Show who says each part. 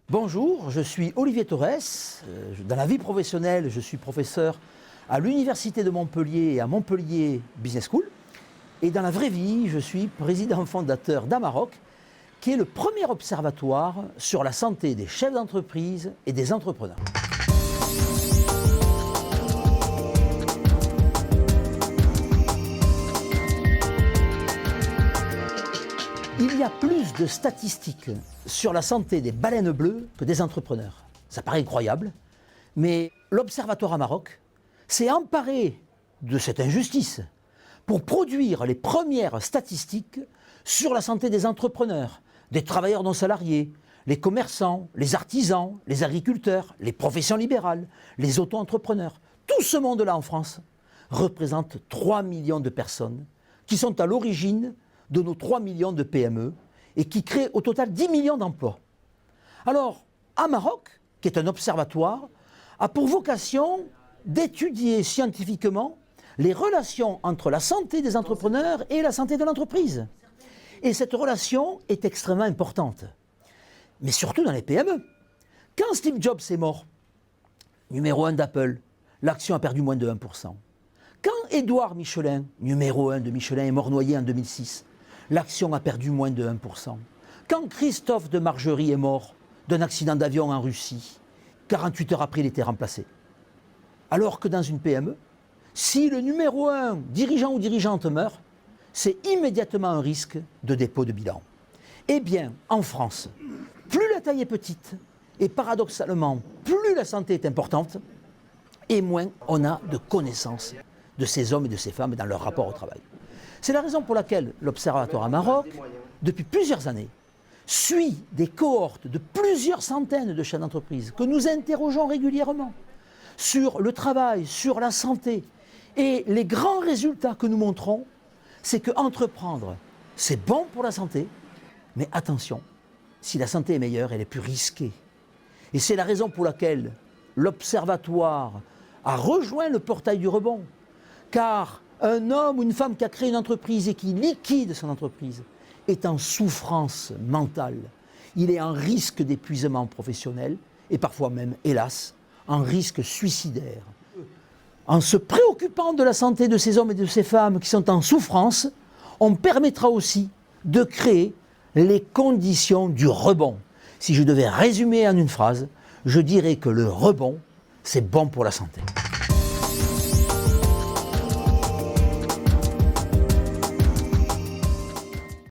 Speaker 1: Bonjour, je suis Olivier Torres. Dans la vie professionnelle, je suis professeur à l'Université de Montpellier et à Montpellier Business School. Et dans la vraie vie, je suis président fondateur d'Amaroc, qui est le premier observatoire sur la santé des chefs d'entreprise et des entrepreneurs. Il y a plus de statistiques sur la santé des baleines bleues que des entrepreneurs. Ça paraît incroyable, mais l'Observatoire Amaroc s'est emparé de cette injustice pour produire les premières statistiques sur la santé des entrepreneurs, des travailleurs non salariés, les commerçants, les artisans, les agriculteurs, les professions libérales, les auto-entrepreneurs. Tout ce monde-là en France représente 3 millions de personnes qui sont à l'origine de nos 3 millions de PME et qui créent au total 10 millions d'emplois. Alors, Amaroc, qui est un observatoire, a pour vocation d'étudier scientifiquement les relations entre la santé des entrepreneurs et la santé de l'entreprise. Et cette relation est extrêmement importante, mais surtout dans les PME. Quand Steve Jobs est mort, numéro 1 d'Apple, l'action a perdu moins de 1%. Quand Édouard Michelin, numéro 1 de Michelin, est mort noyé en 2006, l'action a perdu moins de 1%. Quand Christophe de Margerie est mort d'un accident d'avion en Russie, 48 heures après, il était remplacé. Alors que dans une PME, si le numéro 1 dirigeant ou dirigeante meurt, c'est immédiatement un risque de dépôt de bilan. Eh bien, en France, plus la taille est petite, et paradoxalement, plus la santé est importante, et moins on a de connaissances de ces hommes et de ces femmes dans leur rapport au travail. C'est la raison pour laquelle l'Observatoire Amaroc, depuis plusieurs années, suit des cohortes de plusieurs centaines de chefs d'entreprise que nous interrogeons régulièrement sur le travail, sur la santé. Et les grands résultats que nous montrons, c'est qu'entreprendre, c'est bon pour la santé, mais attention, si la santé est meilleure, elle est plus risquée. Et c'est la raison pour laquelle l'Observatoire a rejoint le portail du rebond, car un homme ou une femme qui a créé une entreprise et qui liquide son entreprise est en souffrance mentale. Il est en risque d'épuisement professionnel et parfois même, hélas, en risque suicidaire. En se préoccupant de la santé de ces hommes et de ces femmes qui sont en souffrance, on permettra aussi de créer les conditions du rebond. Si je devais résumer en une phrase, je dirais que le rebond, c'est bon pour la santé.